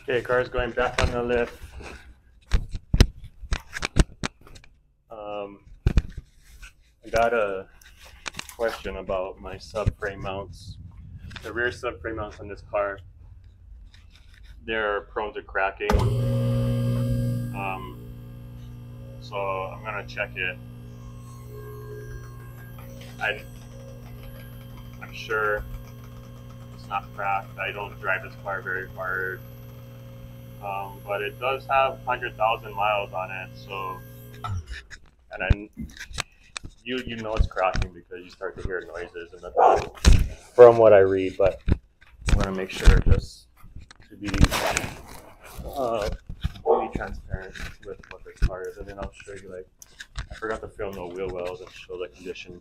Okay, car's going back on the lift. I got a question about my subframe mounts. The rear subframe mounts on this car, they're prone to cracking. So I'm gonna check it. I'm sure it's not cracked. I don't drive this car very hard. But it does have 100,000 miles on it, so, and then you know it's cracking because you start to hear noises in the back from what I read, but I want to make sure just to be really transparent with what this car is, and then I'll show you, like, I forgot to film the wheel wells and show the condition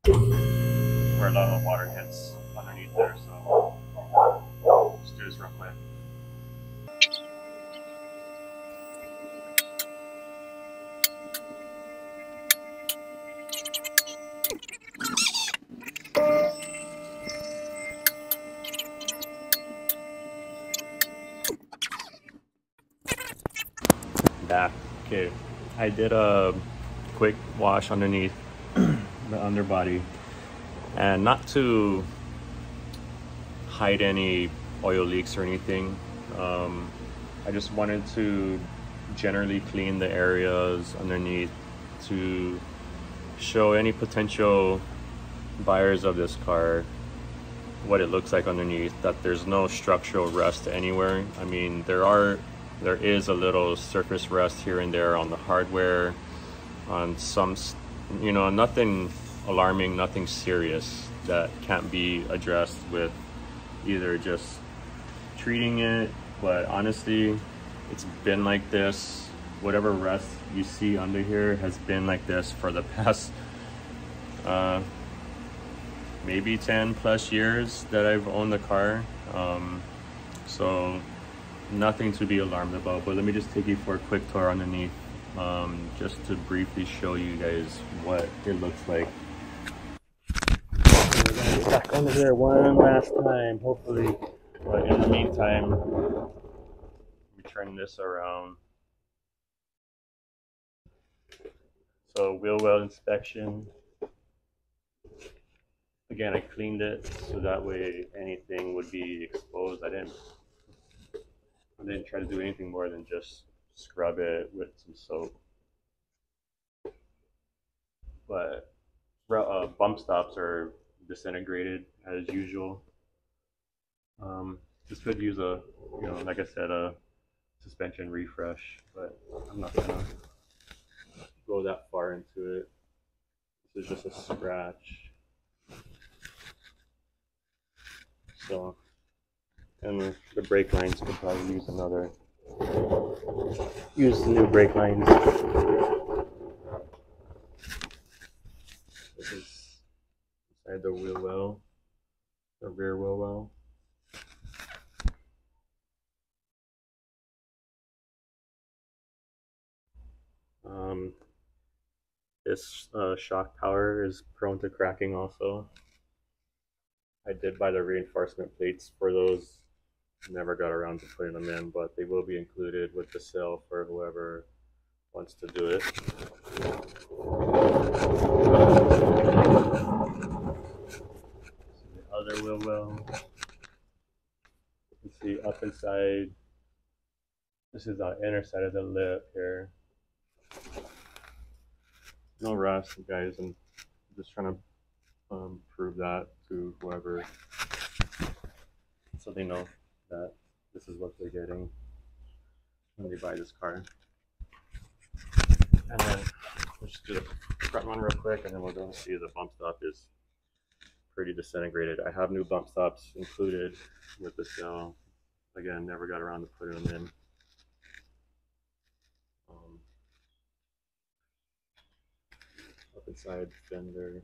where a lot of water hits underneath there, so let's do this real quick. Back. Okay, I did a quick wash underneath the underbody, and not to hide any oil leaks or anything. I just wanted to generally clean the areas underneath to show any potential buyers of this car what it looks like underneath, that there's no structural rust anywhere. I mean, there is a little surface rust here and there on the hardware, on some, you know, nothing alarming, nothing serious that can't be addressed with either just treating it. But honestly, it's been like this. Whatever rust you see under here has been like this for the past maybe 10 plus years that I've owned the car. So nothing to be alarmed about, but let me just take you for a quick tour underneath, just to briefly show you guys what it looks like. We're gonna get back under here one last time, hopefully, but in the meantime, we turn this around. So wheel well inspection. Again, I cleaned it so that way anything would be exposed. I didn't try to do anything more than just scrub it with some soap. But bump stops are disintegrated as usual. This could use a, you know, like I said, a suspension refresh, but I'm not gonna go that far into it. This is just a scratch. So, and the brake lines could probably use the new brake lines. This is inside the wheel well, the rear wheel well. This shock tower is prone to cracking also. I did buy the reinforcement plates for those. Never got around to putting them in, but they will be included with the sale for whoever wants to do it. The other wheel well. You can see up inside. This is the inner side of the lip here. No rust, guys. I'm just trying to prove that to whoever, so they know that this is what they're getting when they buy this car. And then we'll just do the front one real quick, and then we're going to see the bump stop is pretty disintegrated. I have new bump stops included with the sale. Again, never got around to putting them in. Up inside fender.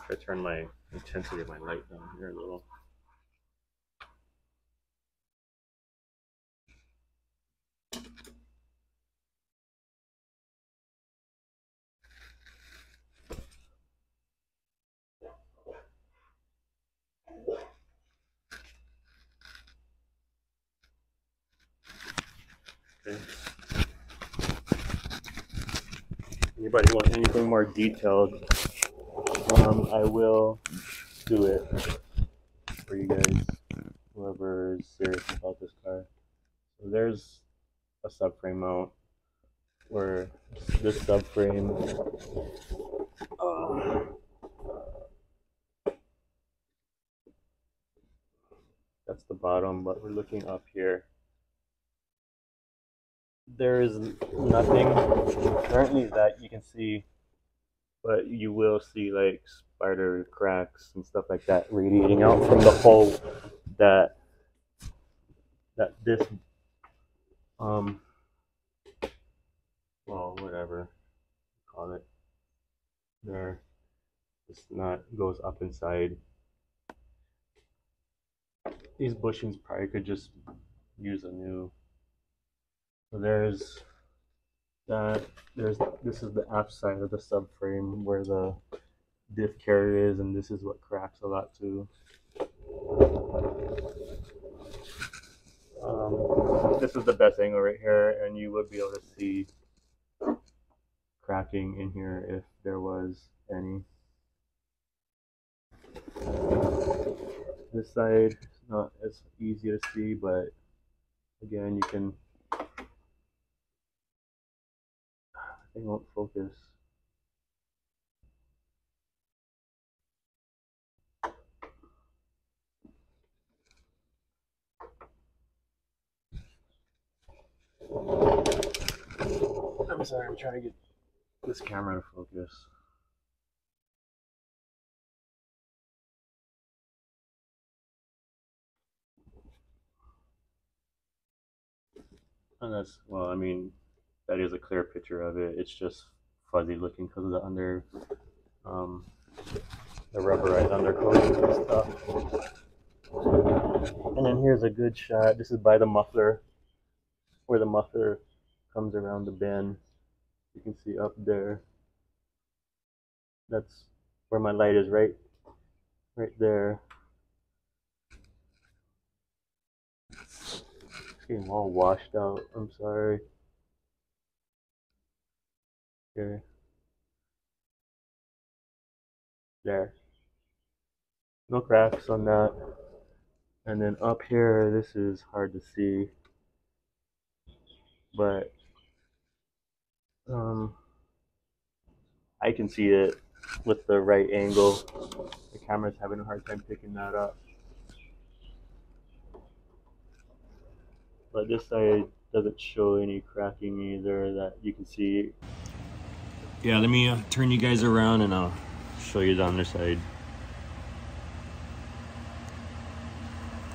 I turn my intensity of my light down here a little. Okay. Anybody want anything more detailed, I will do it for you guys, whoever is serious about this car. So there's a subframe mount where this subframe that's the bottom, but we're looking up here. There is nothing currently that you can see, but you will see like spider cracks and stuff like that radiating out from the hole that this well, whatever you call it there, this nut goes up inside. These bushings probably could just use a new. So there's that. This is the aft side of the subframe where the diff carrier is, and this is what cracks a lot too. This is the best angle right here, and you would be able to see cracking in here if there was any. This side is not as easy to see, but again, you can. They won't focus. I'm sorry, I'm trying to get this camera to focus. And that's, well, I mean, that is a clear picture of it. It's just fuzzy looking because of the the rubberized undercoating and stuff. And then here's a good shot. This is by the muffler, where the muffler comes around the bend. You can see up there. That's where my light is, right there. It's getting all washed out. I'm sorry. Here. There. No cracks on that. And then up here, this is hard to see, but I can see it with the right angle. The camera's having a hard time picking that up. But this side doesn't show any cracking either that you can see. Yeah, let me turn you guys around and I'll show you the underside.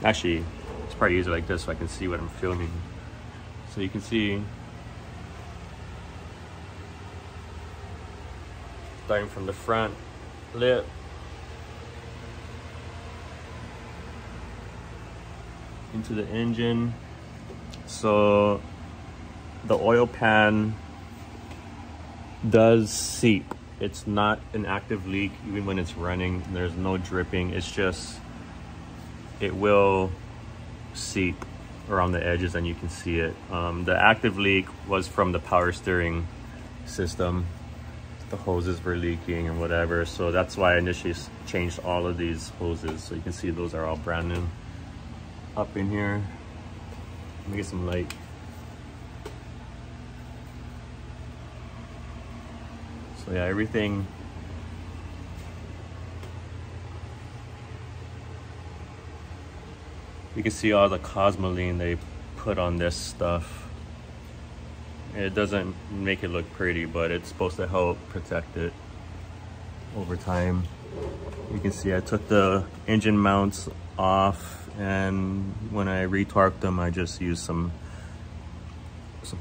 Actually, it's probably easier like this so I can see what I'm filming. So you can see, starting from the front lip, into the engine. So the oil pan does seep. It's not an active leak even when it's running. There's no dripping. It's just, it will seep around the edges and you can see it. The active leak was from the power steering system. The hoses were leaking and whatever. So that's why I initially changed all of these hoses. So you can see those are all brand new. Up in here, let me get some light. So yeah, everything. You can see all the cosmoline they put on this stuff. It doesn't make it look pretty, but it's supposed to help protect it over time. You can see I took the engine mounts off, and when I retorqued them, I just used some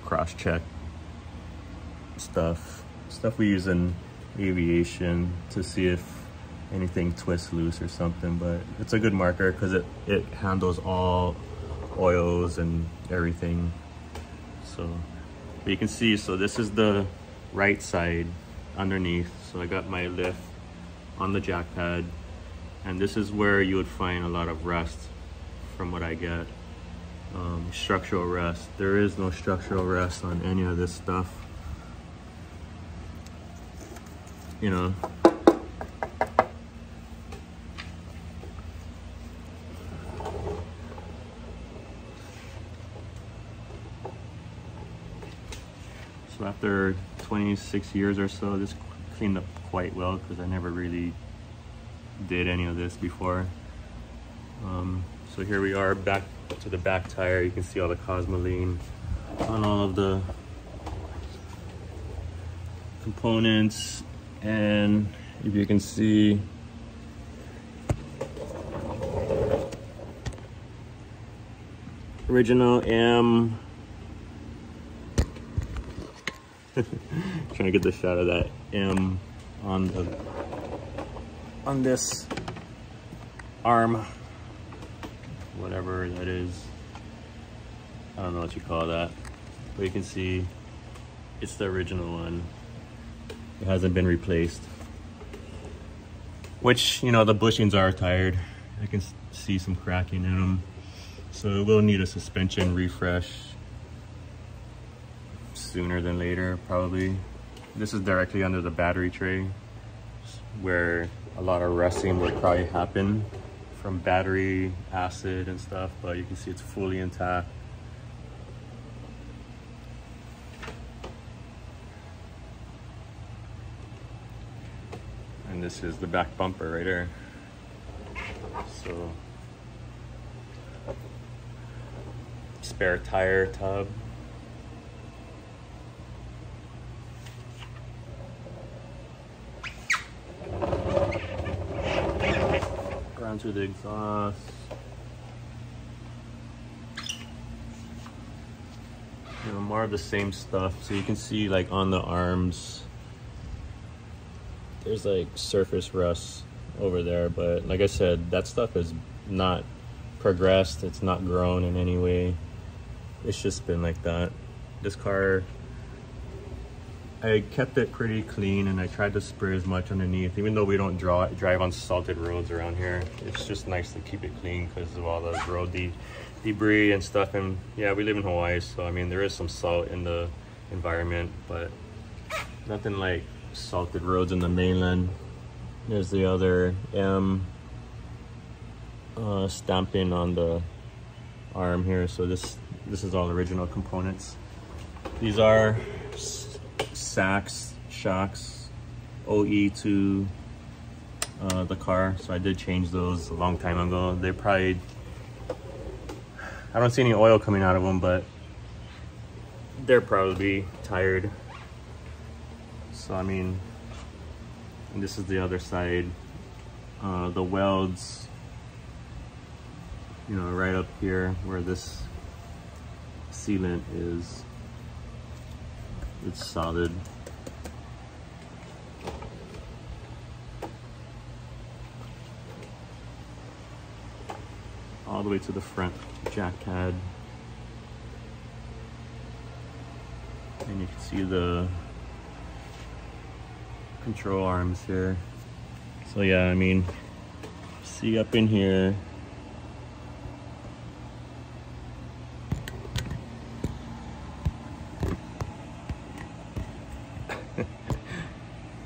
cross-check stuff we use in aviation to see if anything twists loose or something. But it's a good marker because it handles all oils and everything. So but you can see, so this is the right side underneath. So I got my lift on the jack pad, and this is where you would find a lot of rust from what I get. structural rest. There is no structural rest on any of this stuff, you know. So after 26 years or so, this cleaned up quite well because I never really did any of this before. So here we are back to the back tire. You can see all the Cosmoline on all of the components, and if you can see, original M. Trying to get the shot of that M on this arm, whatever that is. I don't know what you call that, but you can see it's the original one. It hasn't been replaced, which, you know, the bushings are tired. I can see some cracking in them, so it will need a suspension refresh sooner than later, probably. This is directly under the battery tray, where a lot of rusting would probably happen from battery acid and stuff, but you can see it's fully intact. And this is the back bumper right here. So, spare tire tub. Around to the exhaust. You know, more of the same stuff. So you can see, like, on the arms, there's like surface rust over there, but like I said, that stuff is not progressed. It's not grown in any way. It's just been like that. This car, I kept it pretty clean, and I tried to spray as much underneath, even though we don't drive on salted roads around here. It's just nice to keep it clean because of all the road debris and stuff. And yeah, we live in Hawaii, so I mean, there is some salt in the environment, but nothing like salted roads in the mainland. There's the other M stamping on the arm here. So this is all original components. These are shocks OE to the car, so I did change those a long time ago. They probably, I don't see any oil coming out of them, but they're probably tired. So I mean, and this is the other side. The welds, you know, right up here where this sealant is, it's solid. All the way to the front jack pad. And you can see the control arms here. So yeah, I mean, see up in here,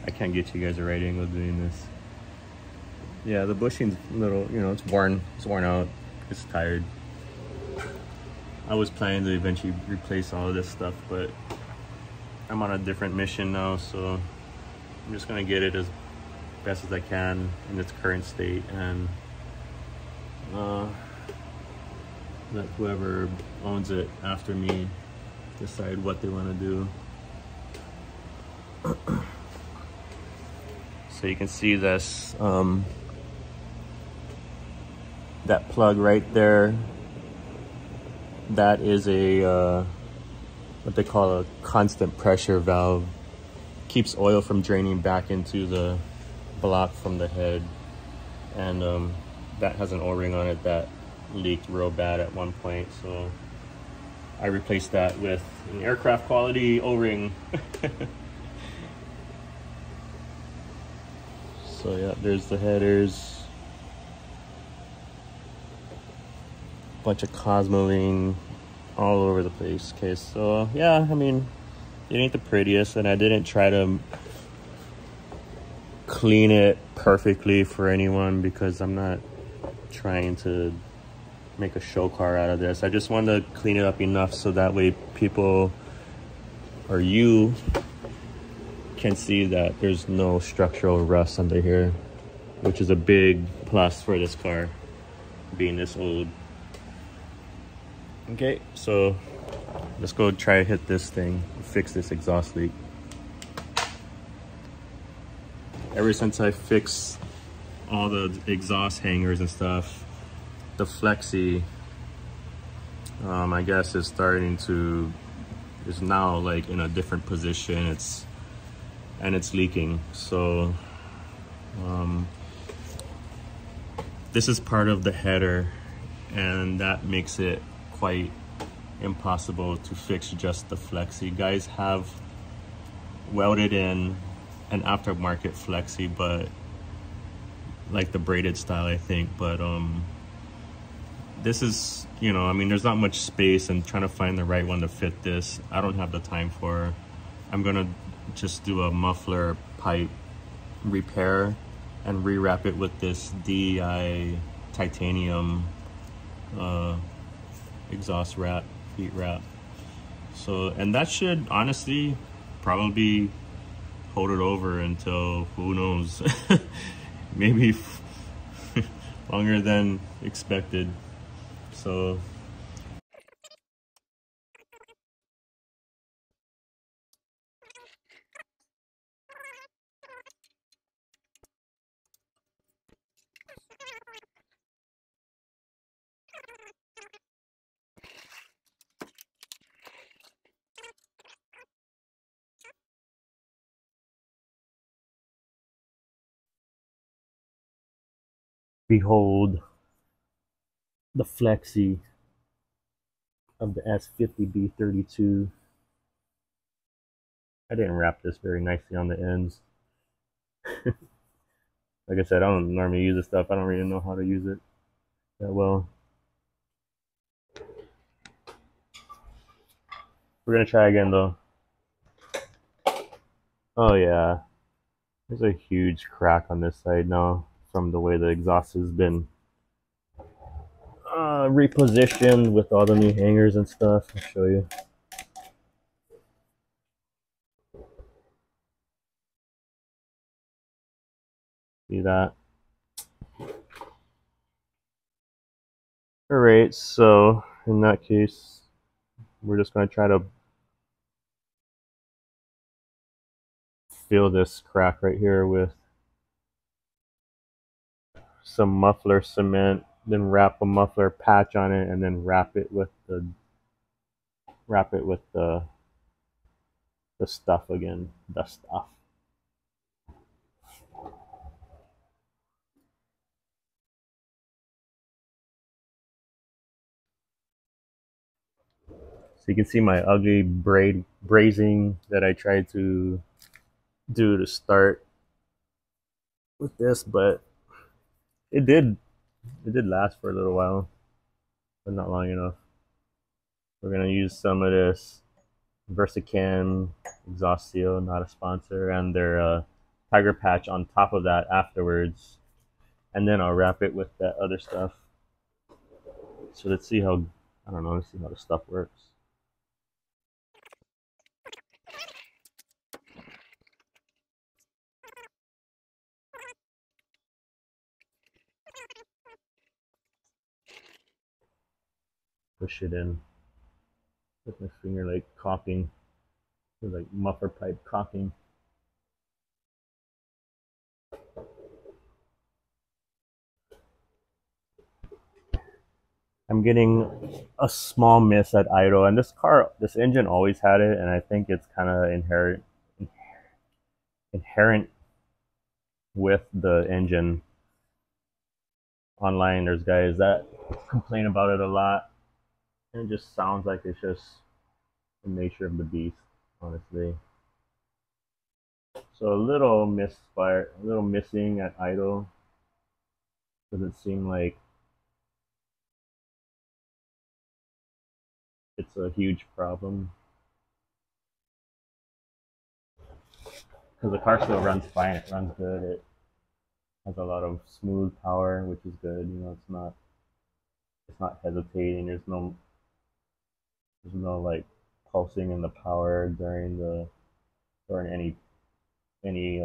I can't get you guys a right angle doing this. Yeah, the bushing's a little, you know, it's worn out, it's tired. I was planning to eventually replace all of this stuff, but I'm on a different mission now, so I'm just gonna get it as best as I can in its current state, and let whoever owns it after me decide what they want to do. So you can see this, that plug right there, that is a what they call a constant pressure valve. Keeps oil from draining back into the block from the head, and that has an O-ring on it that leaked real bad at one point, so I replaced that with an aircraft quality O-ring. So yeah, there's the headers. bunch of cosmoline all over the place. Okay, so yeah, I mean, it ain't the prettiest, and I didn't try to clean it perfectly for anyone because I'm not trying to make a show car out of this. I just wanted to clean it up enough so that way people or you can see that there's no structural rust under here, which is a big plus for this car being this old. Okay, so let's go try to hit this thing, fix this exhaust leak. Ever since I fixed all the exhaust hangers and stuff, the Flexi, I guess is now like in a different position. It's leaking. So this is part of the header, and that makes it quite impossible to fix just the Flexi. Guys have welded in an aftermarket Flexi, but like the braided style, I think. But this is, you know, I mean, there's not much space, and trying to find the right one to fit this, I don't have the time for. I'm gonna just do a muffler pipe repair and rewrap it with this DEI titanium exhaust wrap, heat wrap. So, and that should honestly probably hold it over until, who knows, maybe longer than expected. So behold the Flexi of the S50B32. I didn't wrap this very nicely on the ends. Like I said, I don't normally use this stuff. I don't really know how to use it that well. We're gonna try again though. Oh yeah, there's a huge crack on this side now from the way the exhaust has been repositioned with all the new hangers and stuff. I'll show you. See that? Alright, so in that case, we're just going to try to fill this crack right here with some muffler cement, then wrap a muffler patch on it, and then wrap it with the stuff again, the stuff. So you can see my ugly brazing that I tried to do to start with this, but it did last for a little while, but not long enough. We're gonna use some of this Versacam exhaust seal, not a sponsor, and their tiger patch on top of that afterwards, and then I'll wrap it with that other stuff. So let's see how, I don't know, let's see how the stuff works. Push it in with my finger, like caulking, like muffler pipe caulking. I'm getting a small miss at idle, and this engine always had it, and I think it's kind of inherent with the engine. Online, there's guys that complain about it a lot, and it just sounds like it's just the nature of the beast, honestly. So a little misfire, a little missing at idle. Doesn't seem like That's a huge problem because the car still runs fine. It runs good. It has a lot of smooth power, which is good. You know, it's not hesitating. There's no like pulsing in the power during any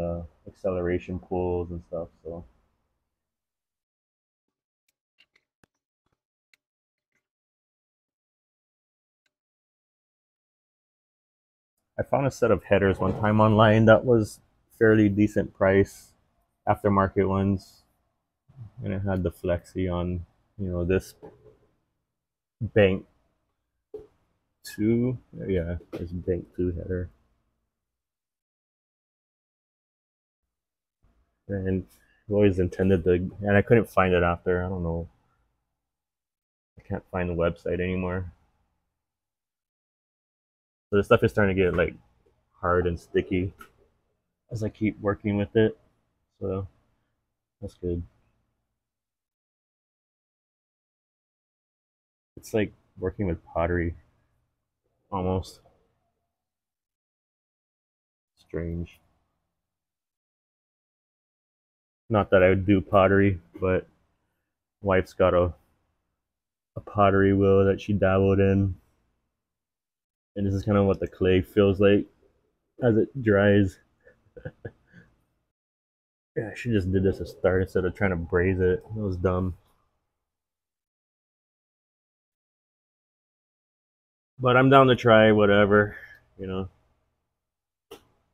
acceleration pulls and stuff. So I found a set of headers one time online that was fairly decent price, aftermarket ones, and it had the Flexi on, this bank two. Yeah, this bank two header, and I've always intended to, and I couldn't find it after. I don't know. I can't find the website anymore. So the stuff is starting to get like hard and sticky as I keep working with it. So that's good. It's like working with pottery almost. Strange. Not that I would do pottery, but wife's got a pottery wheel that she dabbled in. And this is kind of what the clay feels like as it dries. Yeah, I should just did this to start instead of trying to braise it. That was dumb. But I'm down to try whatever, you know.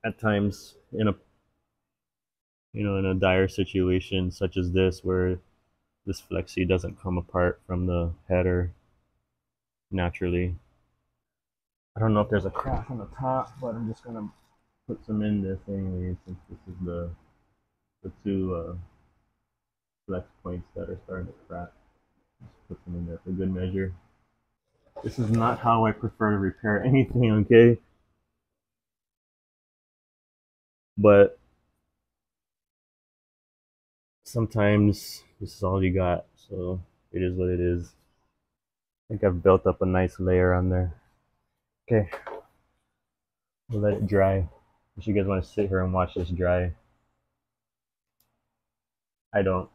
At times in a dire situation such as this where this flexi doesn't come apart from the header naturally. I don't know if there's a crack on the top, but I'm just gonna put some in this anyway since this is the two flex points that are starting to crack. Just put them in there for good measure. This is not how I prefer to repair anything, okay? But sometimes this is all you got, so it is what it is. I think I've built up a nice layer on there. Okay, we'll let it dry. If you guys want to sit here and watch this dry, I don't.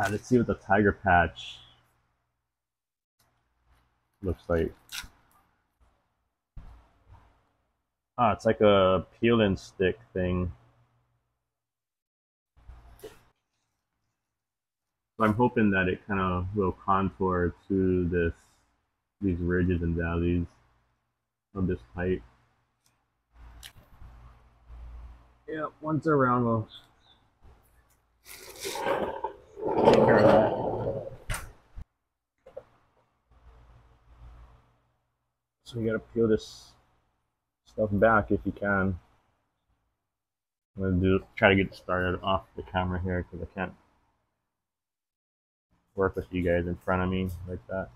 Let's see what the tiger patch looks like. It's like a peel and stick thing. So I'm hoping that it kind of will contour to these ridges and valleys of this pipe. Yeah, once around, we'll take care of that. So you gotta peel this stuff back if you can. I'm gonna try to get it started off the camera here because I can't work with you guys in front of me like that.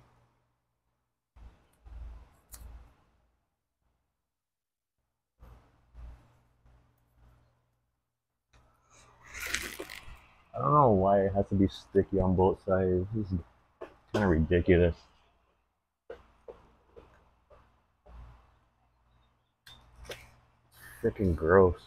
I don't know why it has to be sticky on both sides. This is kind of ridiculous. Freaking gross.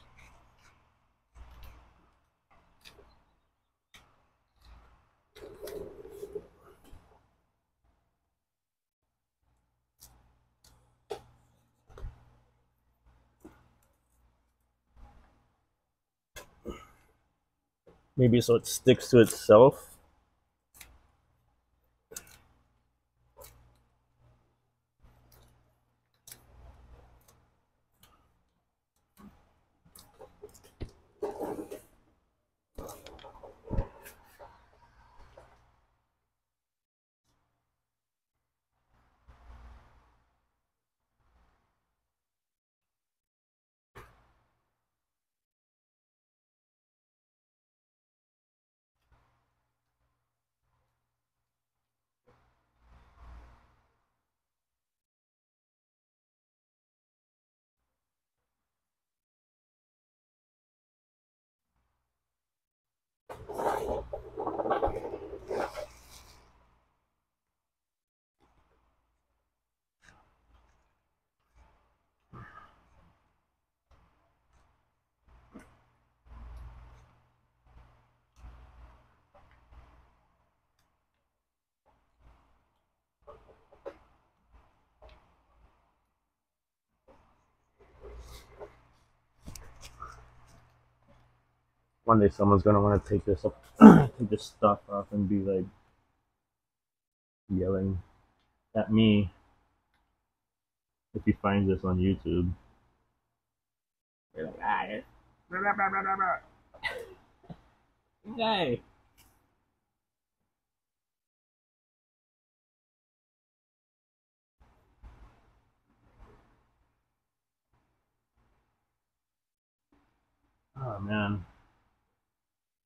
Maybe so it sticks to itself. one day someone's gonna want to take this up, take this stuff off, and be like yelling at me if he finds this on YouTube. They're like, blah, blah, blah, blah, blah. Hey. Oh man,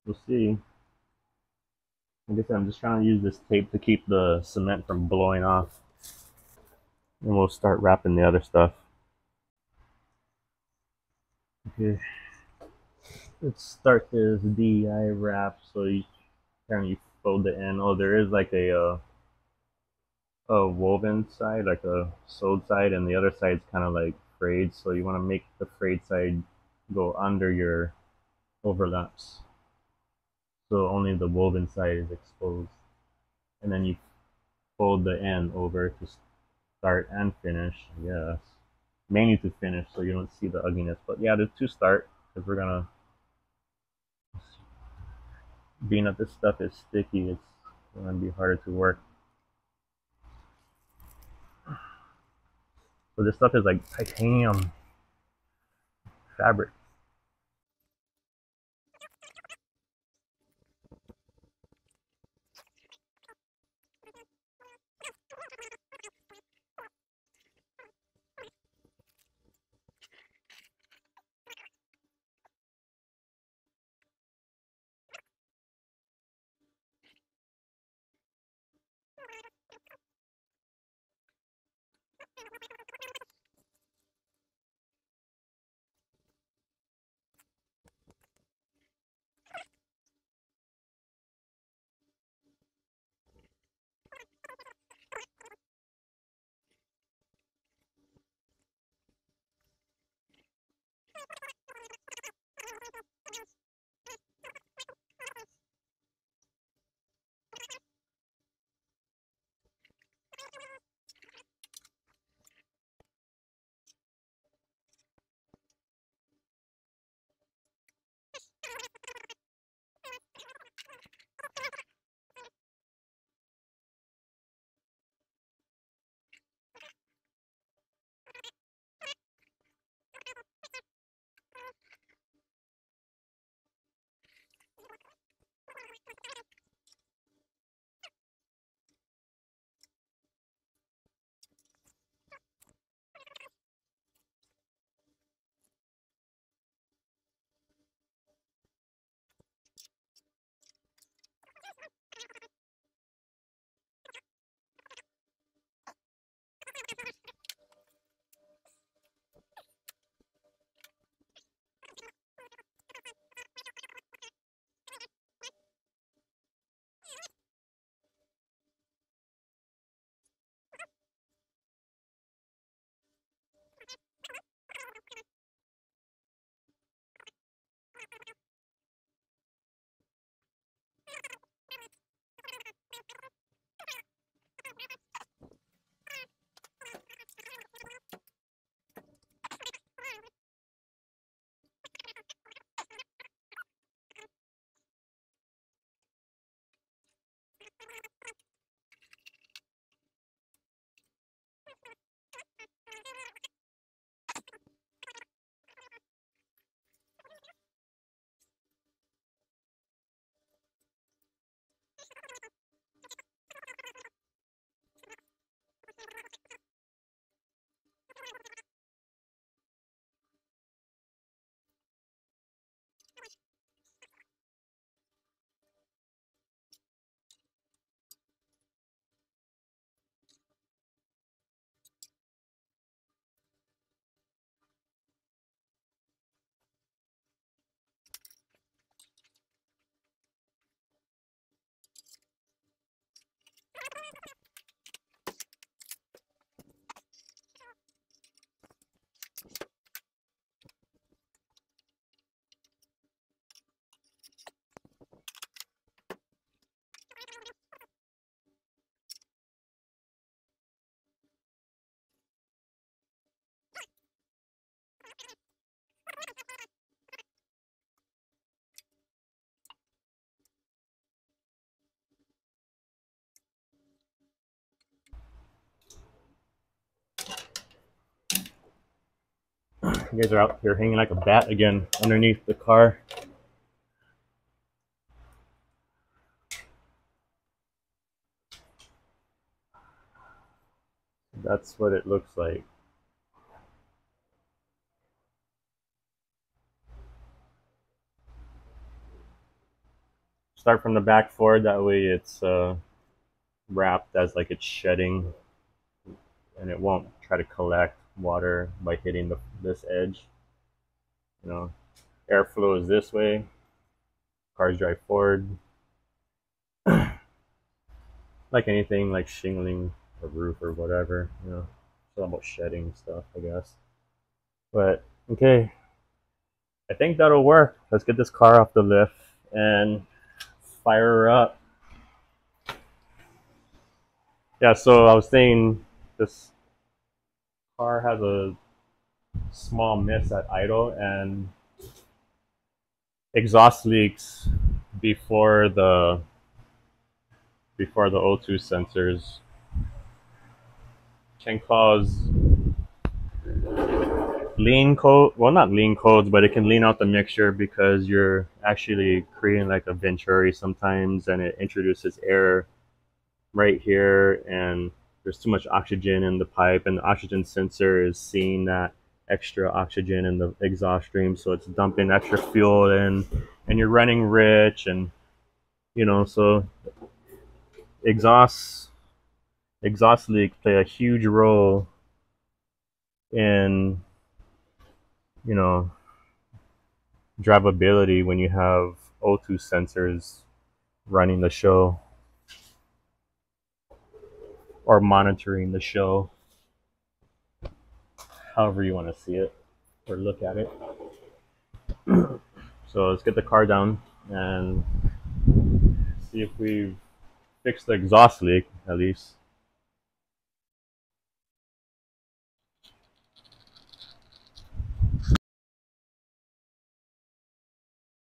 we'll see. Like I said, I'm just trying to use this tape to keep the cement from blowing off. And we'll start wrapping the other stuff. Okay. Let's start this DI wrap. So you kind of fold the end. Oh, there is like a woven side, like a sewed side, and the other side's kind of like frayed. So you want to make the frayed side go under your overlaps. So only the woven side is exposed. And then you fold the end over to start and finish. Yes. Mainly to finish so you don't see the ugliness. But yeah, there's to start because we're gonna, being that this stuff is sticky, it's gonna be harder to work. So this stuff is like titanium fabric. You guys are out here hanging like a bat again underneath the car. That's what it looks like. Start from the back forward, that way it's wrapped as like it's shedding, and it won't try to collect water by hitting this edge. You know, airflow is this way. Cars drive forward. Like anything, like shingling a roof or whatever. You know, it's all about shedding stuff, I guess. But okay, I think that'll work. Let's get this car off the lift and fire her up. Yeah, so I was saying this car has a small miss at idle and exhaust leaks before the O2 sensors can cause lean code, well, not lean codes, but it can lean out the mixture because you're actually creating like a venturi sometimes, and it introduces air right here, and there's too much oxygen in the pipe, and the oxygen sensor is seeing that extra oxygen in the exhaust stream, so it's dumping extra fuel in, and you're running rich, and you know, so exhaust leaks play a huge role in, you know, drivability when you have O2 sensors running the show or monitoring the show, however you want to see it or look at it. So let's get the car down and see if we've fixed the exhaust leak at least.